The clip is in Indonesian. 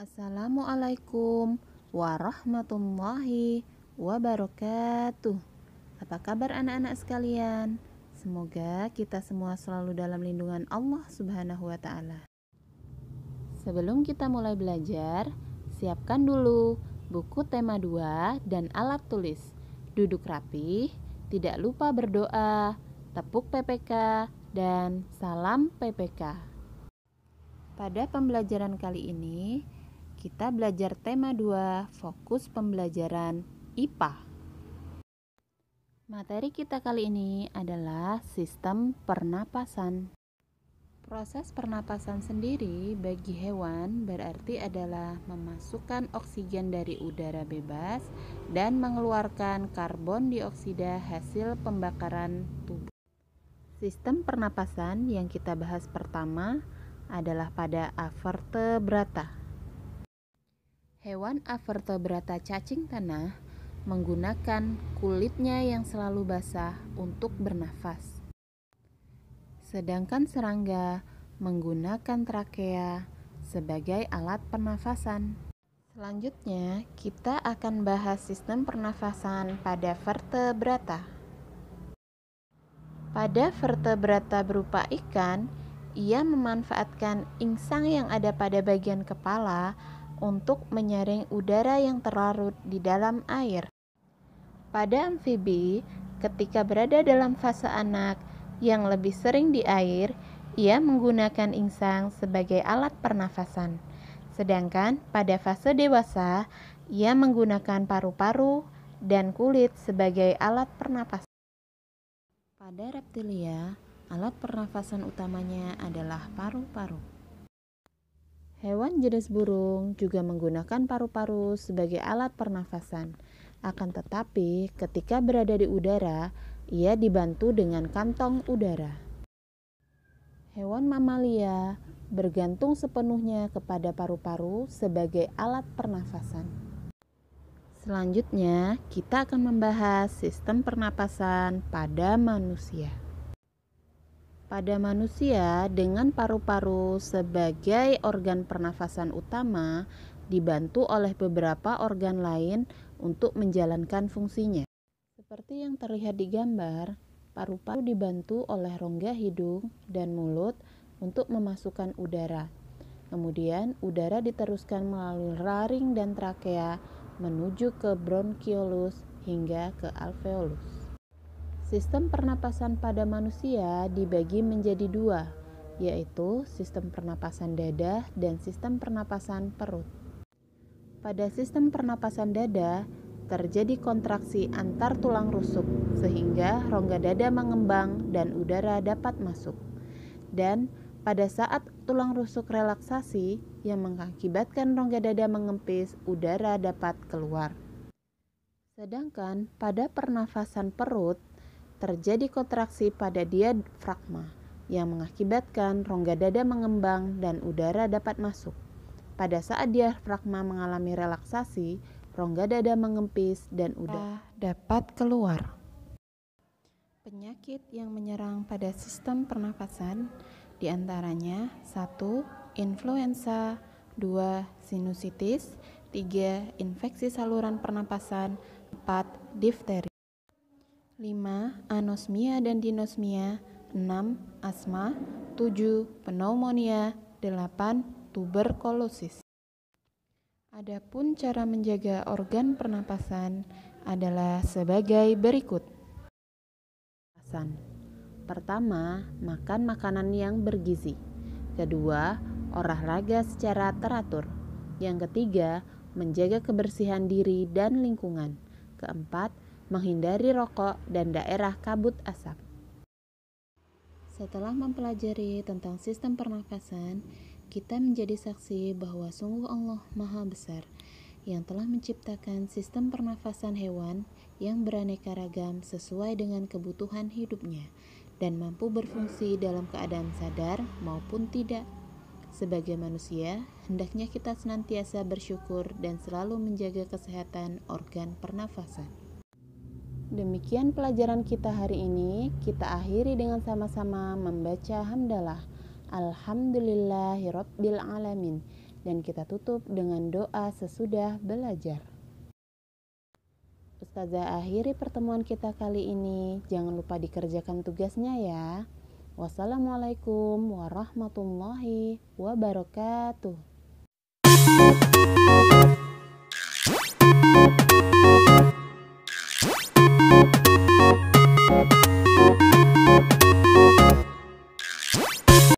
Assalamualaikum warahmatullahi wabarakatuh. Apa kabar anak-anak sekalian? Semoga kita semua selalu dalam lindungan Allah Subhanahu wa Ta'ala. Sebelum kita mulai belajar, siapkan dulu buku tema 2 dan alat tulis. Duduk rapi, tidak lupa berdoa, tepuk PPK, dan salam PPK. Pada pembelajaran kali ini, kita belajar tema 2, fokus pembelajaran IPA. Materi kita kali ini adalah sistem pernapasan. Proses pernapasan sendiri bagi hewan berarti adalah memasukkan oksigen dari udara bebas dan mengeluarkan karbon dioksida hasil pembakaran tubuh. Sistem pernapasan yang kita bahas pertama adalah pada avertebrata. Hewan avertebrata cacing tanah menggunakan kulitnya yang selalu basah untuk bernafas. Sedangkan serangga menggunakan trakea sebagai alat pernafasan. Selanjutnya, kita akan bahas sistem pernafasan pada vertebrata. Pada vertebrata berupa ikan, ia memanfaatkan insang yang ada pada bagian kepala untuk menyaring udara yang terlarut di dalam air. Pada amfibi, ketika berada dalam fase anak yang lebih sering di air, ia menggunakan insang sebagai alat pernafasan. Sedangkan pada fase dewasa, ia menggunakan paru-paru dan kulit sebagai alat pernafasan. Pada reptilia, alat pernafasan utamanya adalah paru-paru. Hewan jenis burung juga menggunakan paru-paru sebagai alat pernafasan. Akan tetapi, ketika berada di udara, ia dibantu dengan kantong udara. Hewan mamalia bergantung sepenuhnya kepada paru-paru sebagai alat pernafasan. Selanjutnya, kita akan membahas sistem pernapasan pada manusia. Pada manusia, dengan paru-paru sebagai organ pernafasan utama, dibantu oleh beberapa organ lain untuk menjalankan fungsinya. Seperti yang terlihat di gambar, paru-paru dibantu oleh rongga hidung dan mulut untuk memasukkan udara. Kemudian, udara diteruskan melalui laring dan trakea menuju ke bronkiolus hingga ke alveolus. Sistem pernapasan pada manusia dibagi menjadi dua, yaitu sistem pernapasan dada dan sistem pernapasan perut. Pada sistem pernapasan dada, terjadi kontraksi antar tulang rusuk sehingga rongga dada mengembang dan udara dapat masuk. Dan pada saat tulang rusuk relaksasi yang mengakibatkan rongga dada mengempis, udara dapat keluar. Sedangkan pada pernafasan perut, terjadi kontraksi pada diafragma yang mengakibatkan rongga dada mengembang dan udara dapat masuk. Pada saat diafragma mengalami relaksasi, rongga dada mengempis dan udara dapat keluar. Penyakit yang menyerang pada sistem pernafasan diantaranya 1. Influenza, 2. Sinusitis, 3. Infeksi saluran pernapasan, 4. Difteri. 5. Anosmia dan dinosmia, 6. Asma, 7. Pneumonia, 8. Tuberkulosis. Adapun cara menjaga organ pernapasan adalah sebagai berikut. Pertama, makan makanan yang bergizi. Kedua, olahraga secara teratur. Yang ketiga, menjaga kebersihan diri dan lingkungan. Keempat, menghindari rokok dan daerah kabut asap. Setelah mempelajari tentang sistem pernafasan, kita menjadi saksi bahwa sungguh Allah Maha Besar yang telah menciptakan sistem pernafasan hewan yang beraneka ragam sesuai dengan kebutuhan hidupnya dan mampu berfungsi dalam keadaan sadar maupun tidak. Sebagai manusia, hendaknya kita senantiasa bersyukur dan selalu menjaga kesehatan organ pernafasan. Demikian pelajaran kita hari ini. Kita akhiri dengan sama-sama membaca hamdalah. Alhamdulillahirabbil alamin. dan kita tutup dengan doa sesudah belajar. Ustazah akhiri pertemuan kita kali ini. Jangan lupa dikerjakan tugasnya ya. Wassalamualaikum warahmatullahi wabarakatuh.